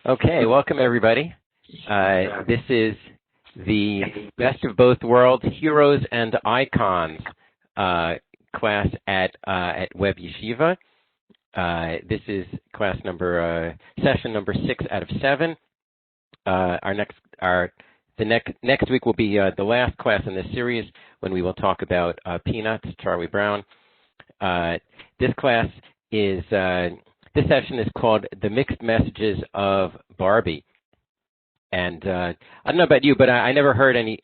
Okay, welcome everybody. This is the Best of Both Worlds, Heroes and Icons class at WebYeshiva. This is class number, session number 6 out of 7. Next week will be the last class in this series when we will talk about Peanuts, Charlie Brown. This class is. This session is called The Mixed Messages of Barbie. And I don't know about you, but I never heard any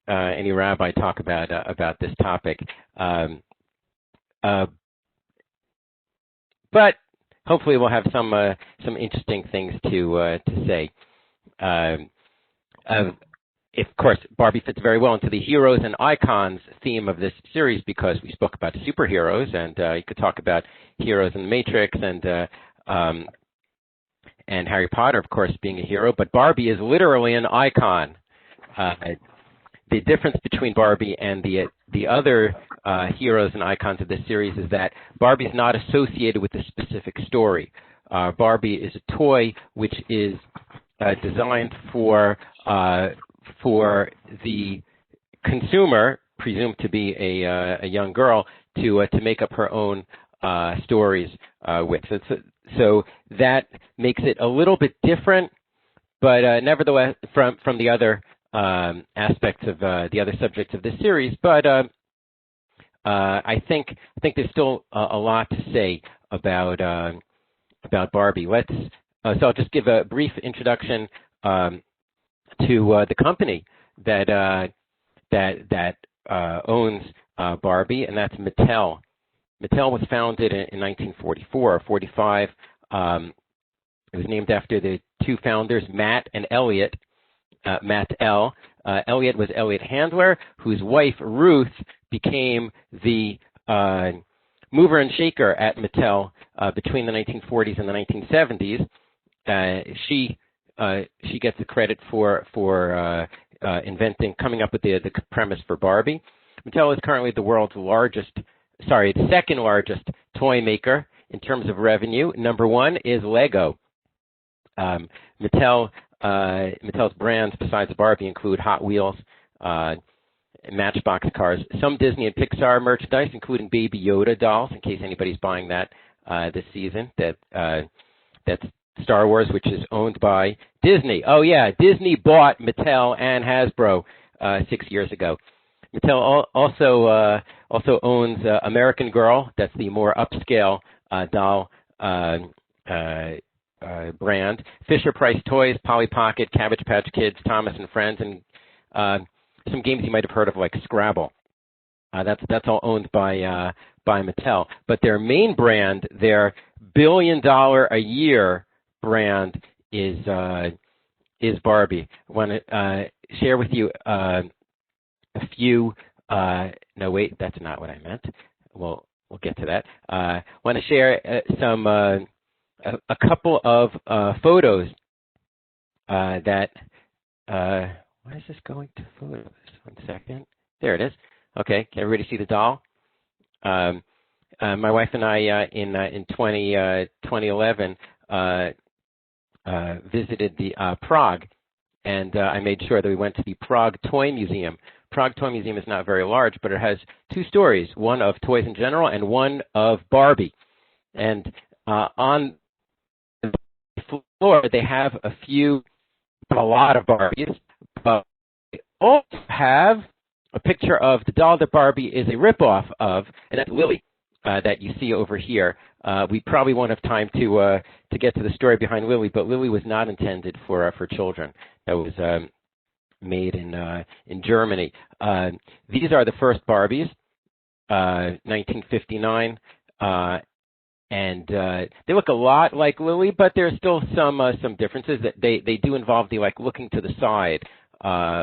rabbi talk about this topic. But hopefully we'll have some interesting things to say. Of course, Barbie fits very well into the heroes and icons theme of this series because we spoke about superheroes, and you could talk about heroes in the Matrix and Harry Potter, of course, being a hero. But Barbie is literally an icon. The difference between Barbie and the other heroes and icons of this series is that Barbie is not associated with a specific story. Barbie is a toy which is designed for the consumer, presumed to be a young girl, to make up her own stories with. So that makes it a little bit different, but nevertheless from the other aspects of the other subjects of this series. But I think there's still a lot to say about Barbie. So I'll just give a brief introduction to the company that owns Barbie, and that's Mattel. Mattel was founded in 1944 or 45. It was named after the two founders, Matt and Elliot. Mattel. Elliot was Elliot Handler, whose wife Ruth became the mover and shaker at Mattel between the 1940s and the 1970s. She gets the credit for coming up with the premise for Barbie. Mattel is currently the second largest toy maker in terms of revenue. Number one is Lego. Mattel's brands besides Barbie include Hot Wheels, Matchbox cars, some Disney and Pixar merchandise, including Baby Yoda dolls, in case anybody's buying that this season. That's Star Wars, which is owned by Disney. Oh yeah, Disney bought Mattel and Hasbro 6 years ago. Mattel also owns American Girl. That's the more upscale doll brand. Fisher-Price Toys, Polly Pocket, Cabbage Patch Kids, Thomas and Friends, and some games you might have heard of like Scrabble. That's all owned by Mattel. But their main brand, their $1 billion a year brand, is Barbie. I want to share with you a few. No, wait, that's not what I meant. We'll get to that. I want to share a couple of photos that. Why is this going to photos? 1 second. There it is. Okay, can everybody see the doll? My wife and I in 2011 visited the Prague, and I made sure that we went to the Prague Toy Museum. Prague Toy Museum is not very large, but it has two stories, one of toys in general and one of Barbie. And on the floor, they have a lot of Barbies, but they also have a picture of the doll that Barbie is a ripoff of, and that's Lily that you see over here. We probably won't have time to get to the story behind Lily, but Lily was not intended for children. That was made in Germany. These are the first Barbies, 1959, and they look a lot like Lily, but there's still some differences. That they do involve the looking to the side,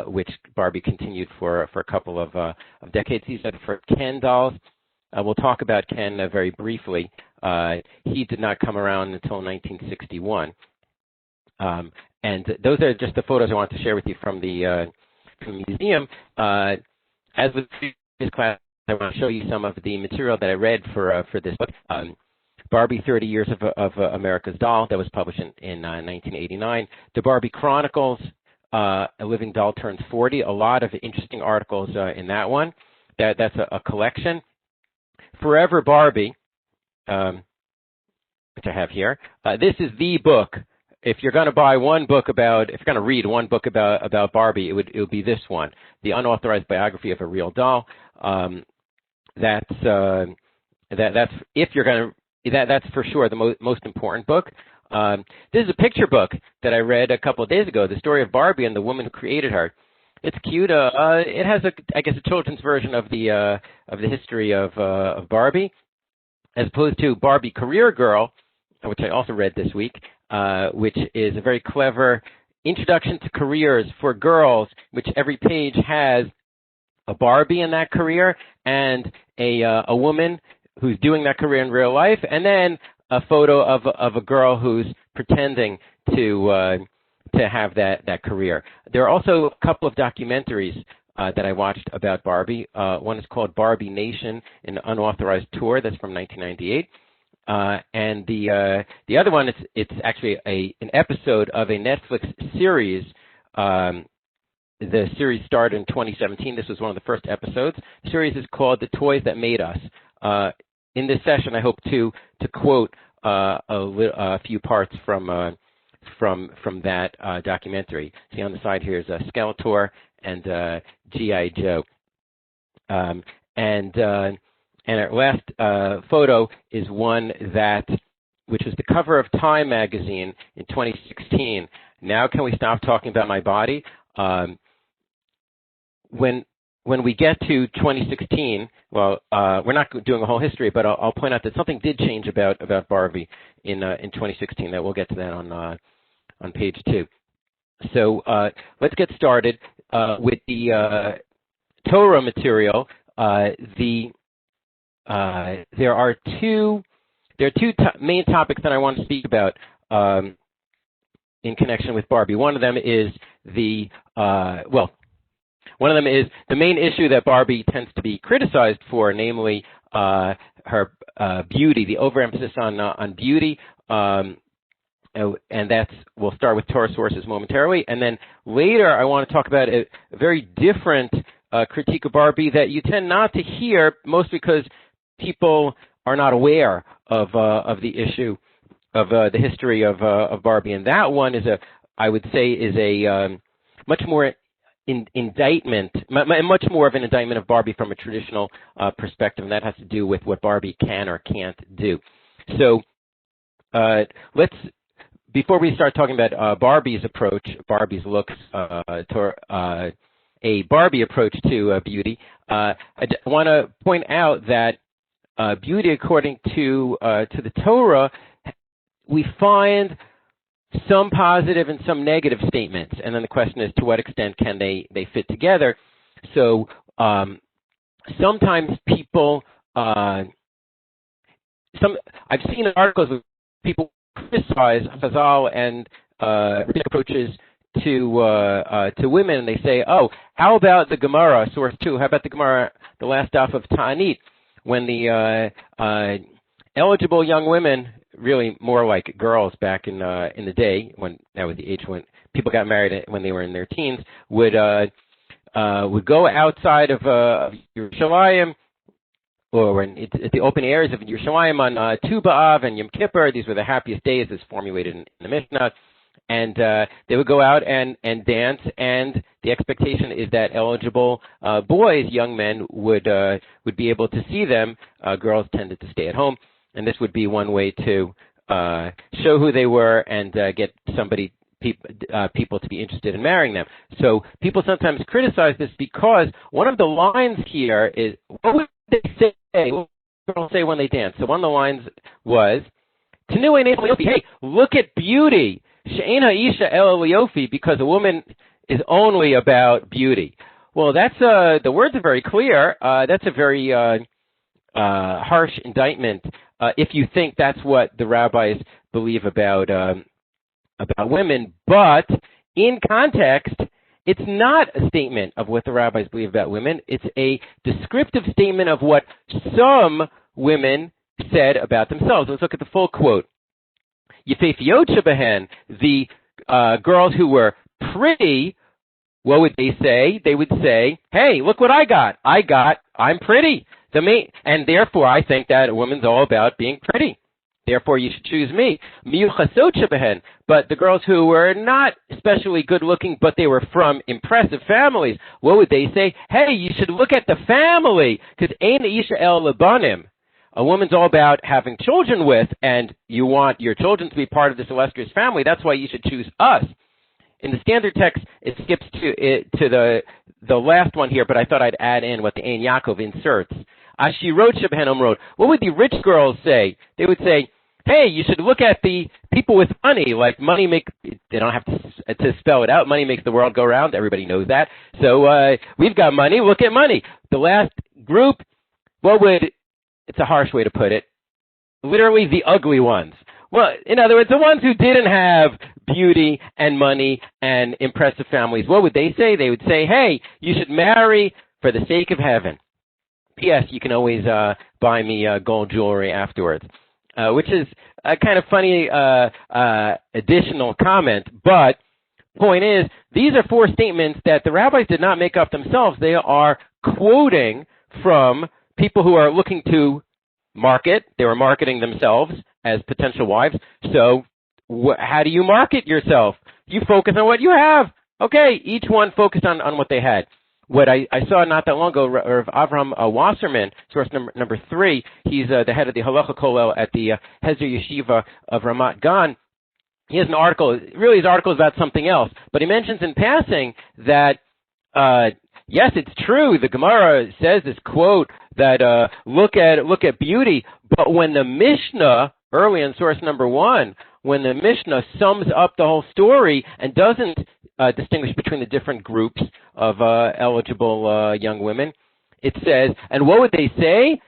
which Barbie continued for a couple of decades. These are the first Ken dolls. We'll talk about Ken very briefly. He did not come around until 1961. And those are just the photos I want to share with you from the museum. As with this class, I want to show you some of the material that I read for this book. Barbie, 30 Years of America's Doll, that was published in 1989. The Barbie Chronicles, A Living Doll Turns 40, a lot of interesting articles in that one. That's a collection. Forever Barbie, which I have here. This is the book. If you're going to buy one book if you're going to read one book about Barbie, it would be this one, The Unauthorized Biography of a Real Doll. That's if you're going to, that's for sure the most important book. This is a picture book that I read a couple of days ago, The Story of Barbie and the Woman Who Created Her. It's cute. It has I guess a children's version of the history of Barbie, as opposed to Barbie Career Girl, which I also read this week, which is a very clever introduction to careers for girls, which every page has a Barbie in that career and a woman who's doing that career in real life, and then a photo of a girl who's pretending to have that career. There are also a couple of documentaries that I watched about Barbie. One is called Barbie Nation, an unauthorized tour. That's from 1998. And the other one, it's actually an episode of a Netflix series. The series started in 2017. This was one of the first episodes. The series is called The Toys That Made Us. In this session, I hope to quote a few parts from that documentary. See on the side here is Skeletor and G.I. Joe. And our last photo is one which was the cover of Time magazine in 2016. Now can we stop talking about my body? When we get to 2016, well, we're not doing a whole history, but I'll point out that something did change about Barbie in 2016. That we'll get to that on page 2. So let's get started with the Torah material. There are two main topics that I want to speak about in connection with Barbie. One of them is the main issue that Barbie tends to be criticized for, namely her beauty, the overemphasis on beauty. And we'll start with Torah sources momentarily. And then later I want to talk about a very different critique of Barbie that you tend not to hear, mostly because people are not aware of the issue of the history of Barbie. And that one is I would say a much more much more of an indictment of Barbie from a traditional perspective, and that has to do with what Barbie can or can't do. So before we start talking about Barbie's approach, Barbie's looks, a Barbie approach to beauty, I want to point out that beauty, according to the Torah, we find some positive and some negative statements, and then the question is to what extent can they fit together. So sometimes people, I've seen articles where people criticize Chazal and rabbinic approaches to women, and they say, oh, how about the Gemara, source 2, how about the Gemara, the last daf of Ta'anit, when the eligible young women, really more like girls back in the day, when that was the age when people got married when they were in their teens, would go outside of Yerushalayim, or at the open areas of Yerushalayim on Tu B'Av and Yom Kippur. These were the happiest days, as formulated in the Mishnah. And they would go out and dance, and the expectation is that eligible boys, young men, would be able to see them. Girls tended to stay at home, and this would be one way to show who they were and get people to be interested in marrying them. So people sometimes criticize this because one of the lines here is, what would they say? What would girls say when they dance? So one of the lines was, hey, look at beauty. She'ena isha ela liyofi, because a woman is only about beauty. Well, that's the words are very clear. That's a very harsh indictment if you think that's what the rabbis believe about women. But in context, it's not a statement of what the rabbis believe about women. It's a descriptive statement of what some women said about themselves. Let's look at the full quote. Yefeifiyot shebehen, the girls who were pretty, what would they say? They would say, hey, look what I got. I'm pretty. And therefore, I think that a woman's all about being pretty. Therefore, you should choose me. Miyuchasot shebehen, but the girls who were not especially good looking, but they were from impressive families, what would they say? Hey, you should look at the family, because ein isha el lebanim. A woman's all about having children with, and you want your children to be part of this illustrious family. That's why you should choose us. In the standard text, it skips to the last one here, but I thought I'd add in what the Ein Yaakov inserts. Ashirot shebehen omrot. What would the rich girls say? They would say, hey, you should look at the people with money. Like money they don't have to spell it out. Money makes the world go round. Everybody knows that. So we've got money. Look at money. The last group, it's a harsh way to put it, literally the ugly ones. Well, in other words, the ones who didn't have beauty and money and impressive families, what would they say? They would say, hey, you should marry for the sake of heaven. P.S. You can always buy me gold jewelry afterwards, which is a kind of funny additional comment. But point is, these are four statements that the rabbis did not make up themselves. They are quoting from people who are looking to market. They were marketing themselves as potential wives. So how do you market yourself? You focus on what you have. Okay, each one focused on what they had. What I saw not that long ago, Rav Avram Wasserman, source number 3, he's the head of the Halakhah Kollel at the History of Barbie of Ramat Gan. He has an article, really his article is about something else, but he mentions in passing that yes, it's true. The Gemara says this quote that look at beauty, but when the Mishnah, early in source number 1, when the Mishnah sums up the whole story and doesn't distinguish between the different groups of eligible young women, it says, and what would they say?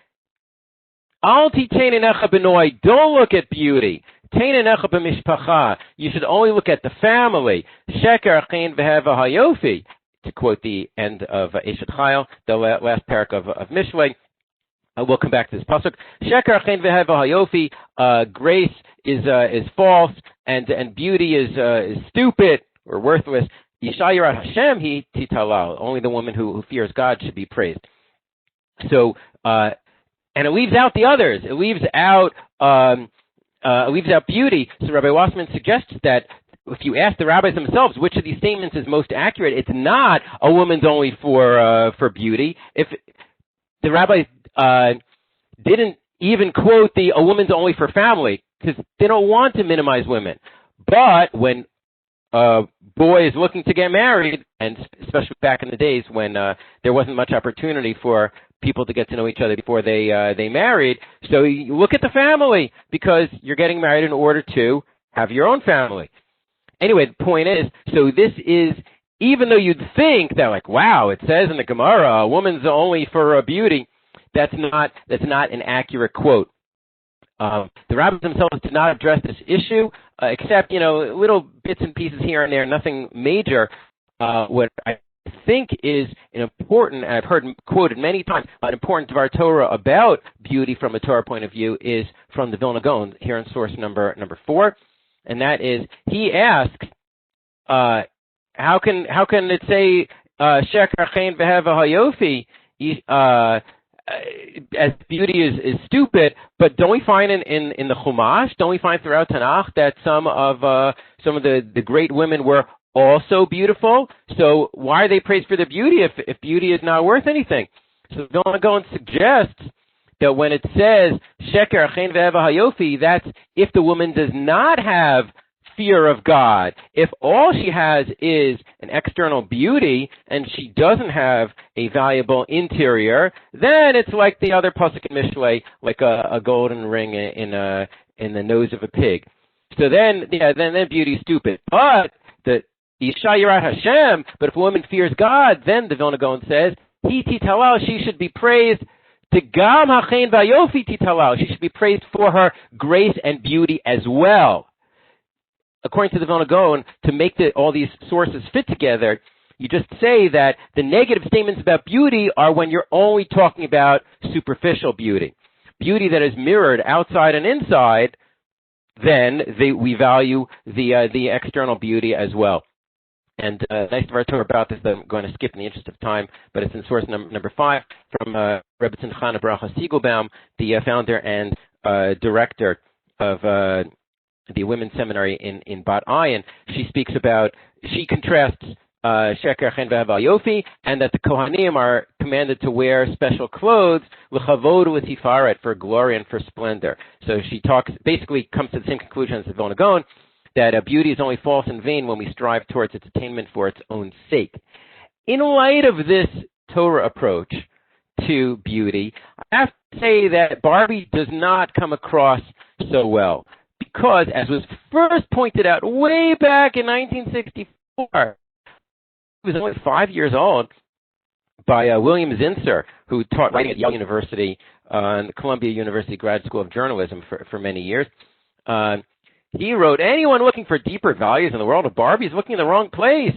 Al titein einecha b'noi, don't look at beauty. Tein einecha b'mishpacha, you should only look at the family. Sheker achein v'heva hayofi, to quote the end of Eshet Chayil, the last parak of Mishlei. We'll come back to this pasuk. Sheker achein v'heva hayofi, grace is false, and beauty is stupid or worthless. Isha yirat Hashem hi titalal. Only the woman who fears God should be praised. So, and it leaves out the others. It leaves out beauty. So Rabbi Wasserman suggests that if you ask the rabbis themselves which of these statements is most accurate, it's not a woman's only for beauty. If the rabbis didn't even quote a woman's only for family, because they don't want to minimize women. But when a boy is looking to get married, and especially back in the days when there wasn't much opportunity for people to get to know each other before they married, so you look at the family, because you're getting married in order to have your own family. Anyway, the point is, so this is, even though you'd think that, like, wow, it says in the Gemara, a woman's only for beauty, that's not an accurate quote. The rabbis themselves did not address this issue, except, little bits and pieces here and there, nothing major. What I think is an important, and I've heard quoted many times, an important Dvar Torah about beauty from a Torah point of view is from the Vilna Gaon, here in source number 4, and that is, he asks, how can it say, Sheker Chen Veheva Hayofi, as beauty is stupid, but don't we find in the Chumash, don't we find throughout Tanakh that some of the great women were also beautiful? So why are they praised for their beauty if beauty is not worth anything? So Vilna Gaon suggests that when it says Sheker Chen Veheva Hayofi, that's if the woman does not have fear of God. If all she has is an external beauty and she doesn't have a valuable interior, then it's like the other pasuk in Mishlei, like a golden ring in the nose of a pig. So then beauty is stupid. But the Isha Yirat Hashem, but if a woman fears God, then the Vilna Gaon says, Hi titalal, she should be praised. Tegam hachein vayofi titalal, she should be praised for her grace and beauty as well. According to the Vilna Gaon, to make all these sources fit together, you just say that the negative statements about beauty are when you're only talking about superficial beauty. beauty that is mirrored outside and inside, then we value the external beauty as well. And nice of our Torah about this that I'm going to skip in the interest of time, but it's in source number 5 from Rebbe Chana Bracha Siegelbaum, the founder and director of the Women's Seminary in Bat Ayin. She contrasts Sheker Chen V'Haval Yofi, and that the Kohanim are commanded to wear special clothes, l'chavod u'tifaret, for glory and for splendor. So she basically comes to the same conclusion as the Vilna Gaon, that beauty is only false and vain when we strive towards its attainment for its own sake. In light of this Torah approach to beauty, I have to say that Barbie does not come across so well, because, as was first pointed out way back in 1964, he was only 5 years old, by William Zinsser, who taught writing at Yale University and Columbia University Grad School of Journalism for many years. He wrote, anyone looking for deeper values in the world of Barbie is looking in the wrong place.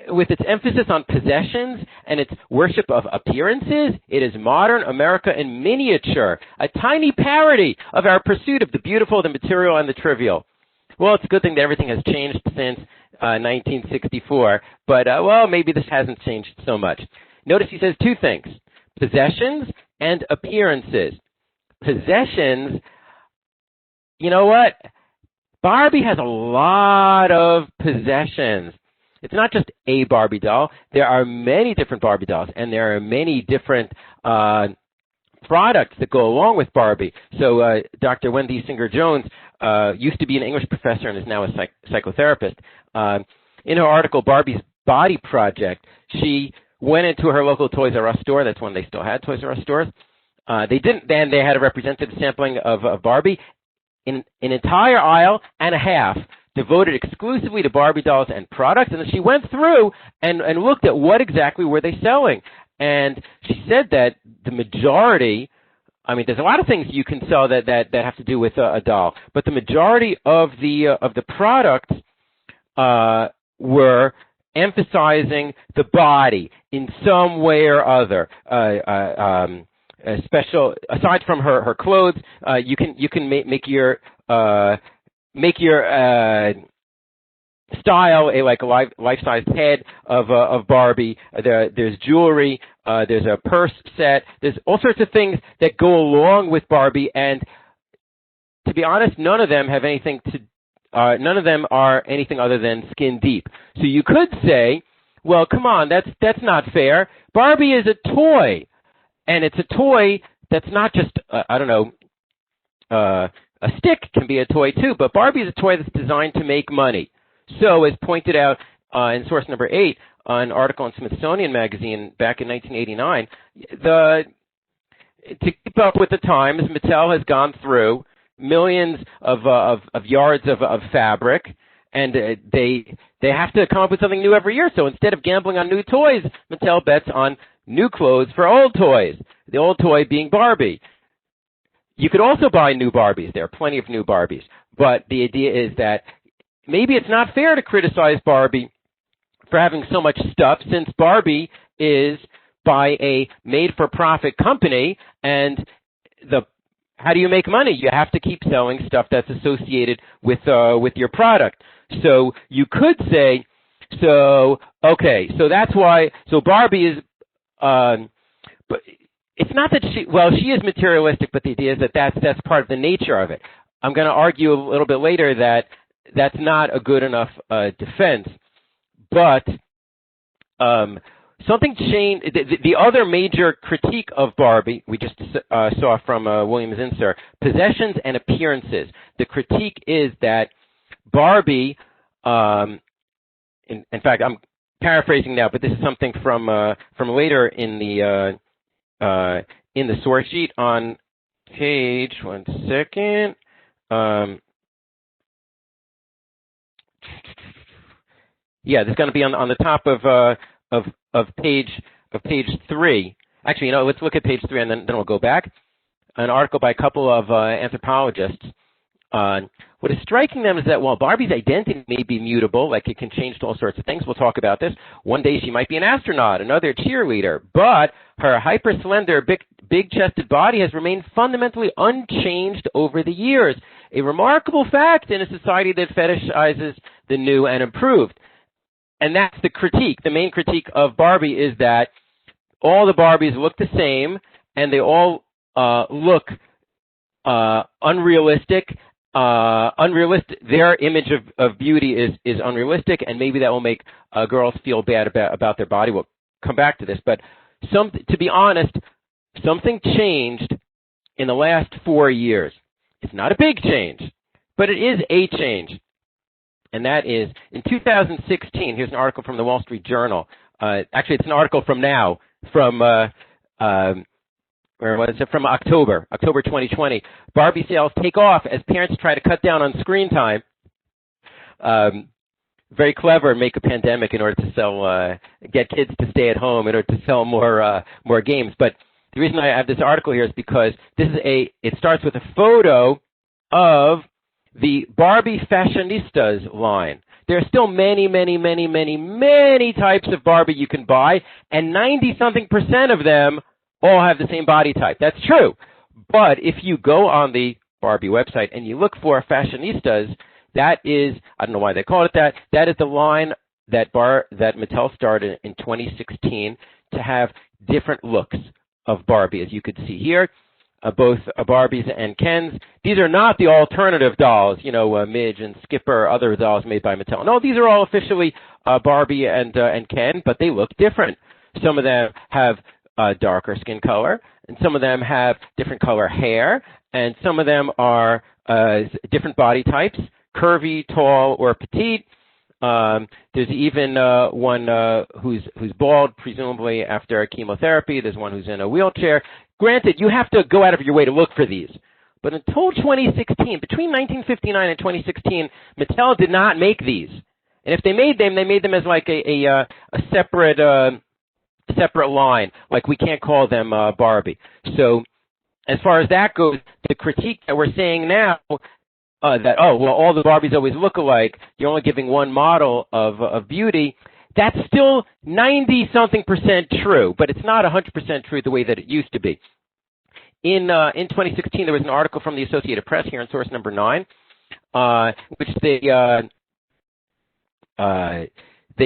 With its emphasis on possessions and its worship of appearances, it is modern America in miniature, a tiny parody of our pursuit of the beautiful, the material, and the trivial. Well, it's a good thing that everything has changed since 1964, but, maybe this hasn't changed so much. Notice he says two things, possessions and appearances. Possessions, you know what? Barbie has a lot of possessions. It's not just a Barbie doll. There are many different Barbie dolls, and there are many different products that go along with Barbie. So Dr. Wendy Singer-Jones used to be an English professor and is now a psychotherapist. In her article, Barbie's Body Project, she went into her local Toys R Us store. That's when they still had Toys R Us stores. They had a representative sampling of Barbie. In an entire aisle and a half devoted exclusively to Barbie dolls and products, and then she went through and looked at what exactly were they selling. And she said that the majority, there's a lot of things you can sell that have to do with a doll, but the majority of the products were emphasizing the body in some way or other. Special, aside from her clothes, you can make your style a life-size head of Barbie. There's jewelry, there's a purse set, there's all sorts of things that go along with Barbie, and to be honest, none of them are anything other than skin deep. So you could say, well, come on, that's not fair. Barbie is a toy. And it's a toy that's not just, a stick can be a toy too, but Barbie is a toy that's designed to make money. So, as pointed out in source number 8, an article in Smithsonian Magazine back in 1989, to keep up with the times, Mattel has gone through millions of yards of fabric, and they have to come up with something new every year. So instead of gambling on new toys, Mattel bets on new clothes for old toys, the old toy being Barbie. You could also buy new Barbies. There are plenty of new Barbies. But the idea is that maybe it's not fair to criticize Barbie for having so much stuff, since Barbie is by a made-for-profit company, and how do you make money? You have to keep selling stuff that's associated with your product. So you could say, so that's why, so Barbie is, but it's not that she is materialistic, but the idea is that that's part of the nature of it. I'm going to argue a little bit later that that's not a good enough defense, but something changed. The other major critique of Barbie, we just saw from William Zinsser, possessions and appearances. The critique is that Barbie, in fact, I'm paraphrasing now, but this is something from later in the source sheet on page, one second. Yeah, this is going to be on the top of page 3. Actually, let's look at page 3 and then we'll go back. An article by a couple of anthropologists What is striking them is that while Barbie's identity may be mutable, like it can change to all sorts of things, we'll talk about this. One day she might be an astronaut, another cheerleader, but her hyper-slender, big-chested body has remained fundamentally unchanged over the years. A remarkable fact in a society that fetishizes the new and improved. And that's the critique. The main critique of Barbie is that all the Barbies look the same, and they all look unrealistic. Their image of beauty is unrealistic, and maybe that will make girls feel bad about their body. We'll come back to this, but to be honest, something changed in the last 4 years. It's not a big change, but it is a change, and that is in 2016. Here's an article from the Wall Street Journal. Actually, it's an article from now, from where was it? From October 2020. Barbie sales take off as parents try to cut down on screen time. Very clever, make a pandemic in order to get kids to stay at home in order to sell more games. But the reason I have this article here is because it starts with a photo of the Barbie Fashionistas line. There are still many, many, many, many, many types of Barbie you can buy, and 90-something% of them all have the same body type. That's true. But if you go on the Barbie website and you look for Fashionistas, that is, I don't know why they call it that, that is the line that Mattel started in 2016 to have different looks of Barbie, as you could see here. Both Barbies and Kens. These are not the alternative dolls, Midge and Skipper, other dolls made by Mattel. No, these are all officially Barbie and Ken, but they look different. Some of them have darker skin color, and some of them have different color hair, and some of them are different body types, curvy, tall, or petite. There's even one who's bald, presumably after chemotherapy. There's one who's in a wheelchair. Granted, you have to go out of your way to look for these. But until 2016, between 1959 and 2016, Mattel did not make these. And if they made them as like a separate line. Like we can't call them Barbie. So as far as that goes, the critique that we're saying now that, all the Barbies always look alike, you're only giving one model of beauty, that's still 90-something% true, but it's not 100% true the way that it used to be. In 2016, there was an article from the Associated Press here in source number 9, which they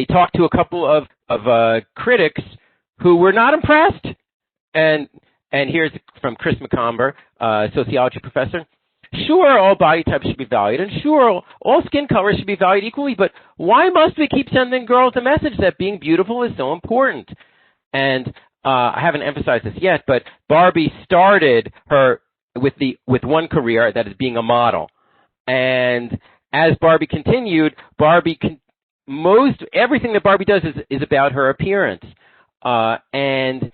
talked to a couple of critics who were not impressed. And here's from Chris McComber, sociology professor. Sure, all body types should be valued, and sure, all skin colors should be valued equally, but why must we keep sending girls a message that being beautiful is so important? And I haven't emphasized this yet, but Barbie started her with one career, that is being a model. And as Barbie continued, everything that Barbie does is about her appearance. And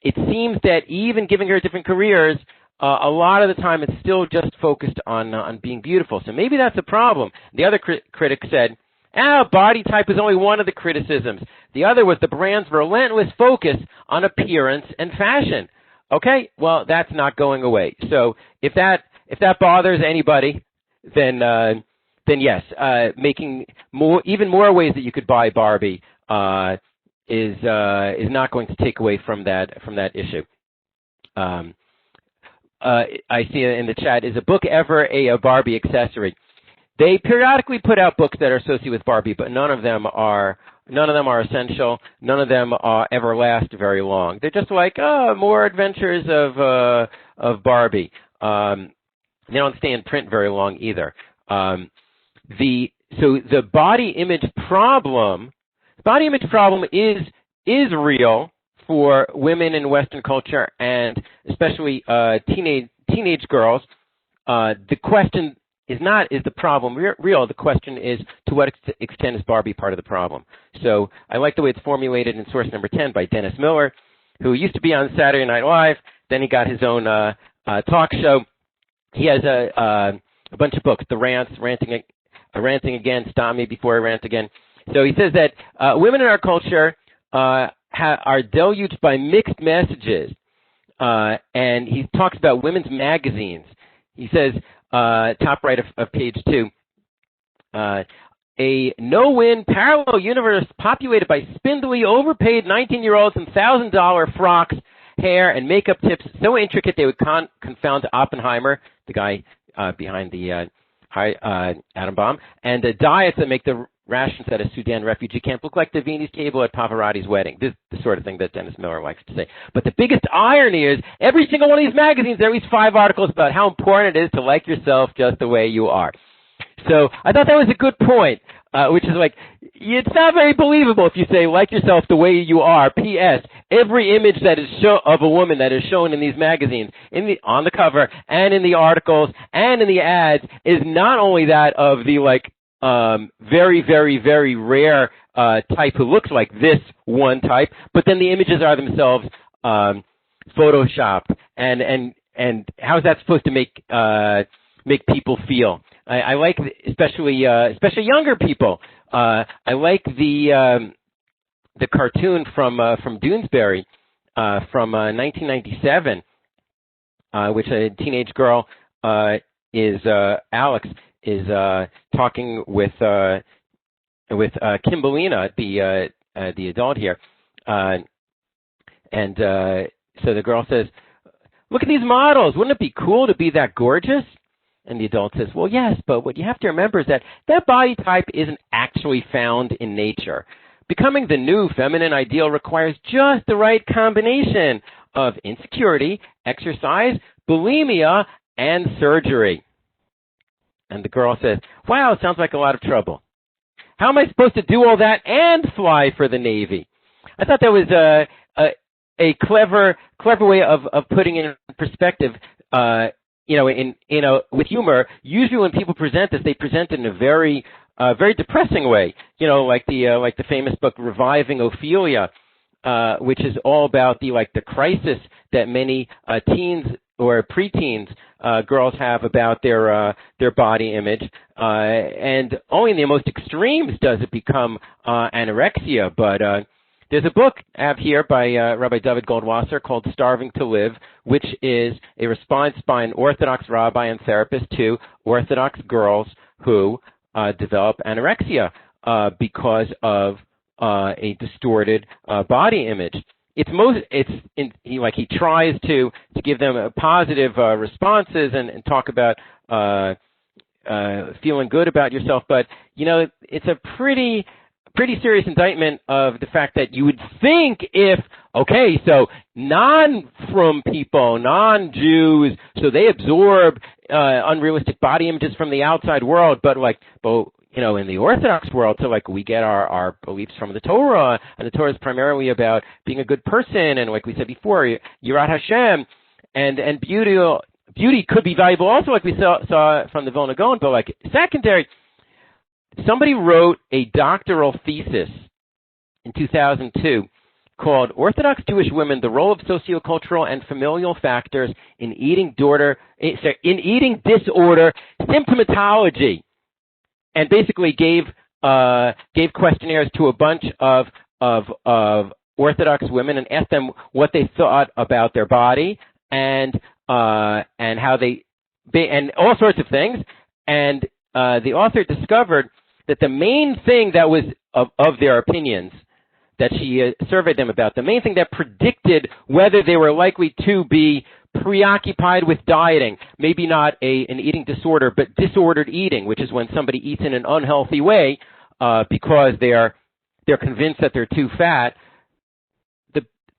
it seems that even giving her different careers, a lot of the time it's still just focused on being beautiful. So maybe that's a problem. The other critic said, body type is only one of the criticisms. The other was the brand's relentless focus on appearance and fashion. Okay, well, that's not going away. So if that bothers anybody, then yes, making even more ways that you could buy Barbie is not going to take away from that issue. I see in the chat, is a book ever a Barbie accessory? They periodically put out books that are associated with Barbie, but none of them are essential. None of them ever last very long. They're just like, more adventures of Barbie. They don't stay in print very long either. The body image problem is real for women in Western culture and especially teenage girls. The question is the problem real? The question is, to what extent is Barbie part of the problem? So I like the way it's formulated in source number 10 by Dennis Miller, who used to be on Saturday Night Live. Then he got his own talk show. He has a bunch of books, The Rants, Ranting Again, Stop Me Before I Rant Again. So he says that women in our culture are deluged by mixed messages, and he talks about women's magazines. He says top right of page 2. A no-win parallel universe populated by spindly, overpaid 19-year-olds in $1,000 frocks, hair, and makeup tips so intricate they would confound Oppenheimer, the guy behind the atom bomb, and the diets that make the rations at a Sudan refugee camp look like the Viennese table at Pavarotti's wedding. This is the sort of thing that Dennis Miller likes to say. But the biggest irony is every single one of these magazines, there are at least 5 articles about how important it is to like yourself just the way you are. So I thought that was a good point, which is like, it's not very believable if you say like yourself the way you are. P.S. Every image that is of a woman that is shown in these magazines, on the cover and in the articles and in the ads, is not only that of the very, very, very rare type who looks like this one type, but then the images are themselves photoshopped. And how is that supposed to make people feel? I like, especially younger people. I like the cartoon from Doonesbury from 1997, which a teenage girl Alex is talking with Kimberlina, the adult here, and so the girl says, "Look at these models. Wouldn't it be cool to be that gorgeous?" And the adult says, "Well, yes, but what you have to remember is that body type isn't actually found in nature. Becoming the new feminine ideal requires just the right combination of insecurity, exercise, bulimia, and surgery." And the girl says, "Wow, sounds like a lot of trouble. How am I supposed to do all that and fly for the Navy?" I thought that was a clever way of putting in perspective, with humor. Usually when people present this, they present it in a very depressing way. Like the famous book Reviving Ophelia, which is all about the crisis that many teens or preteens girls have about their body image, and only in the most extremes does it become anorexia. But there's a book I have here by Rabbi David Goldwasser called Starving to Live, which is a response by an Orthodox rabbi and therapist to Orthodox girls who develop anorexia because of a distorted body image. He tries to give them positive responses and talk about feeling good about yourself, but it's a pretty serious indictment of the fact that you would think so non-frum people, non-Jews, so they absorb unrealistic body images from the outside world, but in the Orthodox world, so we get our beliefs from the Torah, and the Torah is primarily about being a good person, and like we said before, Yirat Hashem, and beauty could be valuable also, like we saw from the Vilna Gaon, but secondary. Somebody wrote a doctoral thesis in 2002 called "Orthodox Jewish Women: The Role of Sociocultural and Familial Factors in Eating Disorder Symptomatology," and basically gave questionnaires to a bunch of Orthodox women and asked them what they thought about their body and how they and all sorts of things. And the author discovered that the main thing that was of their opinions that she surveyed them about, the main thing that predicted whether they were likely to be preoccupied with dieting, maybe not an eating disorder, but disordered eating, which is when somebody eats in an unhealthy way because they're convinced that they're too fat.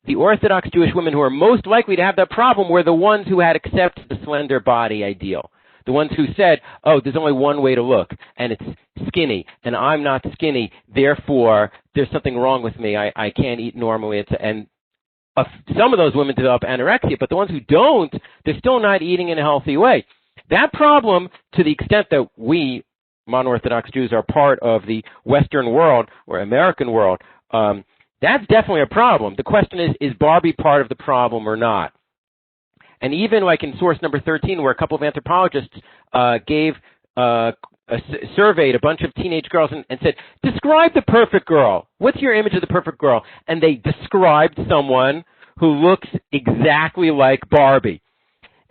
The Orthodox Jewish women who are most likely to have that problem were the ones who had accepted the slender body ideal. The ones who said, there's only one way to look, and it's skinny, and I'm not skinny, therefore there's something wrong with me, I can't eat normally. Some of those women develop anorexia, but the ones who don't, they're still not eating in a healthy way. That problem, to the extent that we, non-Orthodox Jews, are part of the Western world, or American world, that's definitely a problem. The question is Barbie part of the problem or not? And even in source number 13, where a couple of anthropologists surveyed a bunch of teenage girls and said, describe the perfect girl. What's your image of the perfect girl? And they described someone who looks exactly like Barbie.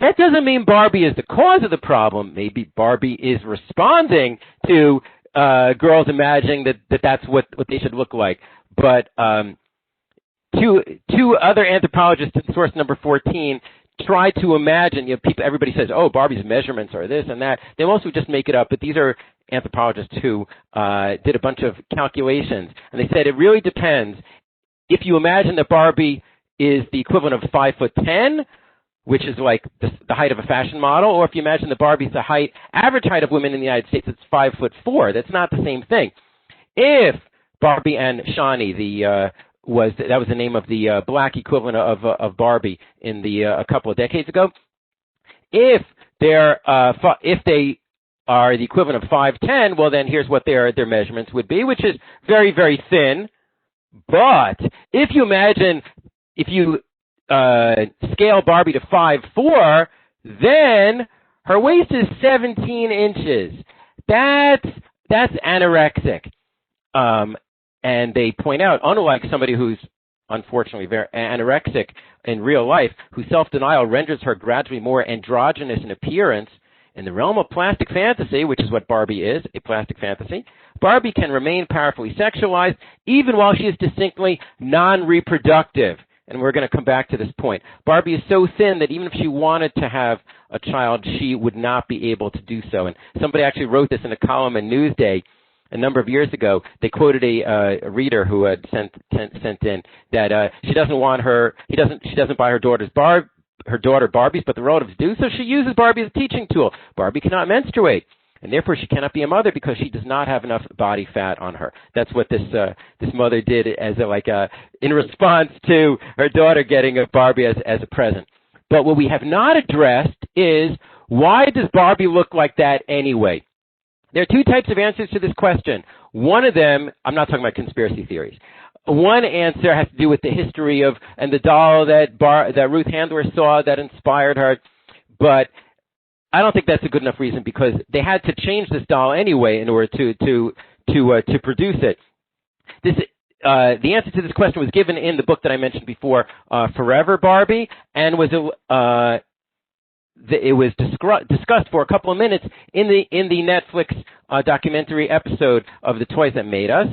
That doesn't mean Barbie is the cause of the problem. Maybe Barbie is responding to girls imagining that's what they should look like. But two other anthropologists in source number 14 try to imagine, everybody says, oh, Barbie's measurements are this and that. They mostly just make it up, but these are anthropologists who did a bunch of calculations. And they said it really depends. If you imagine that Barbie is the equivalent of 5'10", which is like the height of a fashion model, or if you imagine that Barbie's the average height of women in the United States, it's 5'4". That's not the same thing. If Barbie and Shawnee, that was the name of the black equivalent of Barbie in a couple of decades ago. If they are the equivalent of 5'10", well then here's what their measurements would be, which is very, very thin. But if you scale Barbie to 5'4", then her waist is 17 inches. That's anorexic. And they point out, unlike somebody who's unfortunately very anorexic in real life, whose self-denial renders her gradually more androgynous in appearance, in the realm of plastic fantasy, which is what Barbie is, a plastic fantasy, Barbie can remain powerfully sexualized even while she is distinctly non-reproductive. And we're going to come back to this point. Barbie is so thin that even if she wanted to have a child, she would not be able to do so. And somebody actually wrote this in a column in Newsday a number of years ago. They quoted a reader who had sent in that she doesn't buy her daughter Barbies, but the relatives do, so she uses Barbie as a teaching tool. Barbie cannot menstruate, and therefore she cannot be a mother because she does not have enough body fat on her. That's what this mother did in response to her daughter getting a Barbie as a present. But what we have not addressed is, why does Barbie look like that anyway? There are two types of answers to this question. One of them, I'm not talking about conspiracy theories. One answer has to do with the history and the doll that Ruth Handler saw that inspired her. But I don't think that's a good enough reason, because they had to change this doll anyway in order to produce it. The answer to this question was given in the book that I mentioned before, Forever Barbie, and it was discussed for a couple of minutes in the Netflix documentary episode of The Toys That Made Us,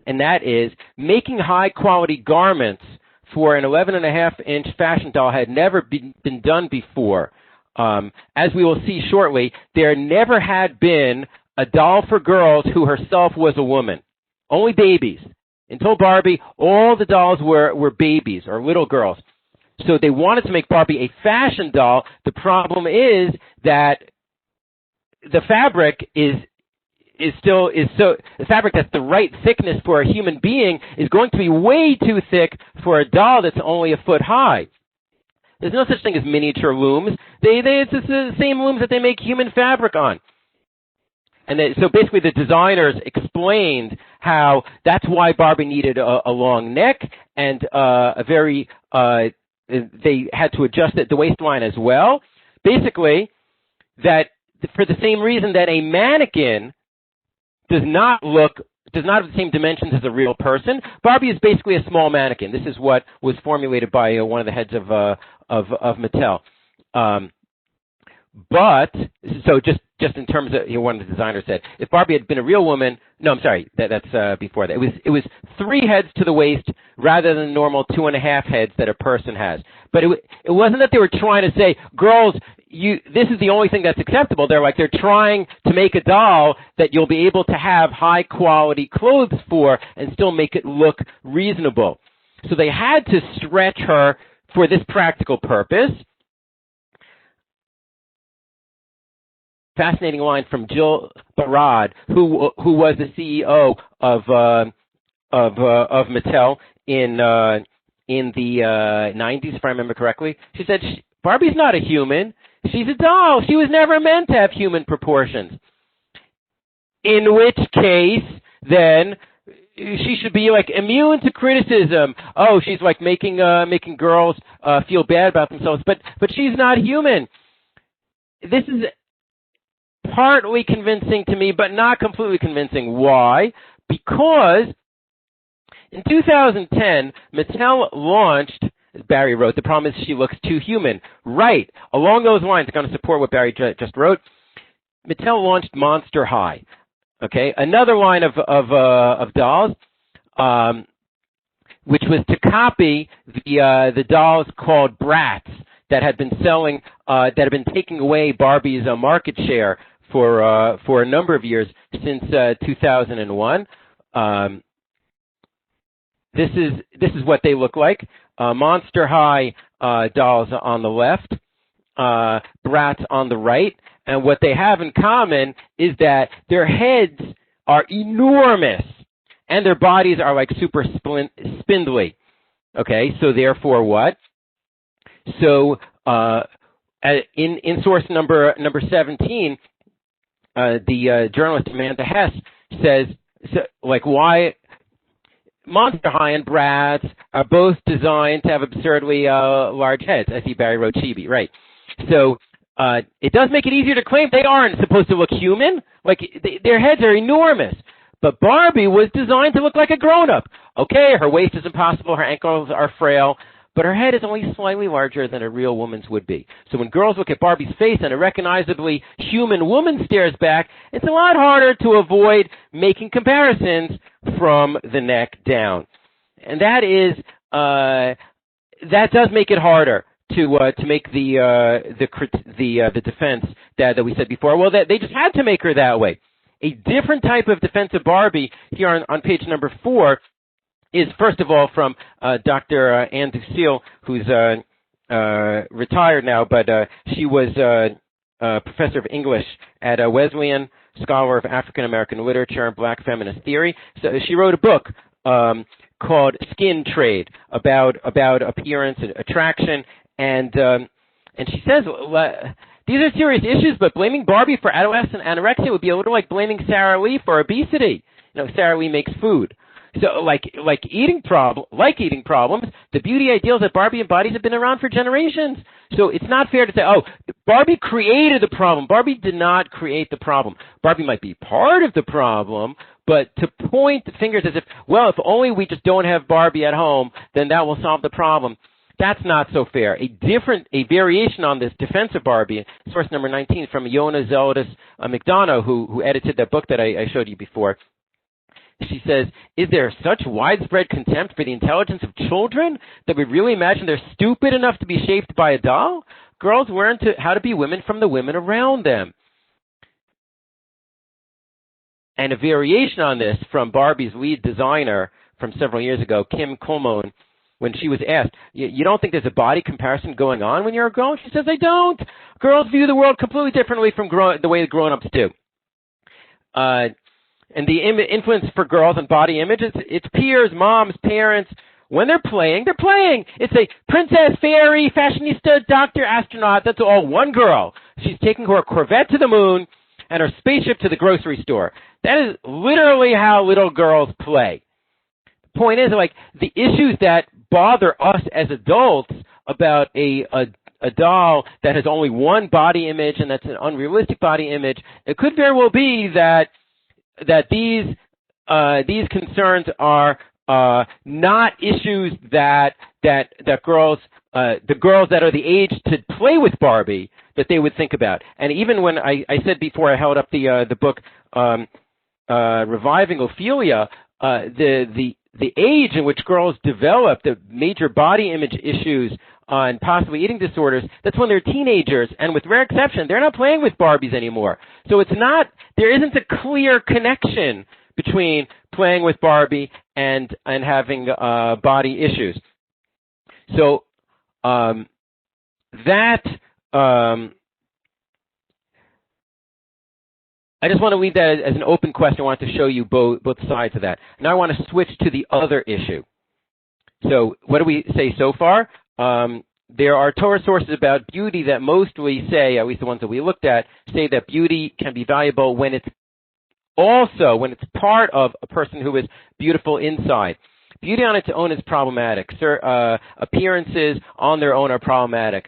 and that is making high-quality garments for an 11.5-inch fashion doll had never been done before. As we will see shortly, there never had been a doll for girls who herself was a woman. Only babies. Until Barbie, all the dolls were babies or little girls. So they wanted to make Barbie a fashion doll. The problem is that the fabric the fabric that's the right thickness for a human being is going to be way too thick for a doll that's only a foot high. There's no such thing as miniature looms. It's the same looms that they make human fabric on. And so basically the designers explained how that's why Barbie needed a long neck and they had to adjust the waistline as well. Basically, that for the same reason that a mannequin does not have the same dimensions as a real person, Barbie is basically a small mannequin. This is what was formulated by one of the heads of Mattel. But so just in terms of, one of the designers said, if Barbie had been a real woman, no, I'm sorry, that's before that. It was 3 heads to the waist rather than the normal 2.5 heads that a person has. But it wasn't that they were trying to say, girls, this is the only thing that's acceptable. They're trying to make a doll that you'll be able to have high quality clothes for and still make it look reasonable. So they had to stretch her for this practical purpose. Fascinating line from Jill Barad, who was the CEO of Mattel in the 90s, if I remember correctly. She said, Barbie's not a human. She's a doll. She was never meant to have human proportions. In which case, then, she should be immune to criticism. Oh, she's making girls feel bad about themselves, but she's not human. This is partly convincing to me, but not completely convincing. Why? Because in 2010, Mattel launched Barry wrote. The problem is she looks too human. Right. Along those lines, going to support what Barry just wrote. Mattel launched Monster High. Okay, another line of dolls, which was to copy the dolls called Bratz that had been selling, that had been taking away Barbie's market share for a number of years since 2001. This is what they look like. Monster High dolls on the left, Bratz on the right. And what they have in common is that their heads are enormous and their bodies are like super spindly. Okay, so therefore what? So in source number 17, the journalist Amanda Hess says, why Monster High and Bratz are both designed to have absurdly large heads. I see Barry wrote chibi, right. So it does make it easier to claim they aren't supposed to look human. Like, their heads are enormous. But Barbie was designed to look like a grown-up. Okay, her waist is impossible, her ankles are frail, but her head is only slightly larger than a real woman's would be. So when girls look at Barbie's face and a recognizably human woman stares back, it's a lot harder to avoid making comparisons from the neck down. And that does make it harder to make the defense that we said before. Well, that they just had to make her that way. A different type of defense of Barbie here on page number 4 is, first of all, from Dr. Ann Ducille, who's retired now, but she was a professor of English at Wesleyan, scholar of African American literature and black feminist theory. So she wrote a book called Skin Trade about appearance and attraction. And she says, these are serious issues, but blaming Barbie for adolescent anorexia would be a little like blaming Sarah Lee for obesity. Sarah Lee makes food. So like eating problems, the beauty ideals that Barbie embodies have been around for generations. So it's not fair to say, oh, Barbie created the problem. Barbie did not create the problem. Barbie might be part of the problem, but to point the fingers as if, well, if only we just don't have Barbie at home, then that will solve the problem. That's not so fair. A variation on this defense of Barbie, source number 19 from Yona Zeldis McDonough, who edited that book that I showed you before. She says, is there such widespread contempt for the intelligence of children that we really imagine they're stupid enough to be shaped by a doll? Girls learn how to be women from the women around them. And a variation on this from Barbie's lead designer from several years ago, Kim Coleman, when she was asked, you don't think there's a body comparison going on when you're a girl? She says, I don't. Girls view the world completely differently from the way the grown-ups do. And the influence for girls on body image, it's peers, moms, parents. When they're playing. It's a princess, fairy, fashionista, doctor, astronaut. That's all one girl. She's taking her Corvette to the moon and her spaceship to the grocery store. That is literally how little girls play. The point is, the issues that bother us as adults about a doll that has only one body image and that's an unrealistic body image, it could very well be that these concerns are not issues that girls, the girls that are the age to play with Barbie, that they would think about. And even when I said before, I held up the book Reviving Ophelia, the age in which girls develop the major body image issues and possibly eating disorders, that's when they're teenagers, and with rare exception, they're not playing with Barbies anymore. So there isn't a clear connection between playing with Barbie and having body issues. So I just want to leave that as an open question. I want to show you both sides of that. Now I want to switch to the other issue. So what do we say so far? There are Torah sources about beauty that mostly say, at least the ones that we looked at, say that beauty can be valuable when it's part of a person who is beautiful inside. Beauty on its own is problematic. Appearances on their own are problematic.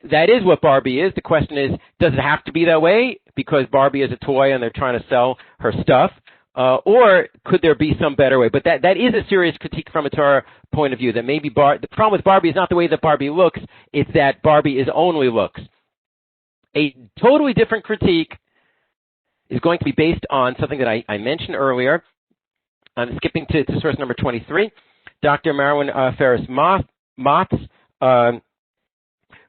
That is what Barbie is. The question is, does it have to be that way because Barbie is a toy and they're trying to sell her stuff? Or could there be some better way? But that is a serious critique from a Torah point of view, that maybe the problem with Barbie is not the way that Barbie looks, it's that Barbie is only looks. A totally different critique is going to be based on something that I mentioned earlier. I'm skipping to source number 23. Dr. Marilyn Ferris-Motz,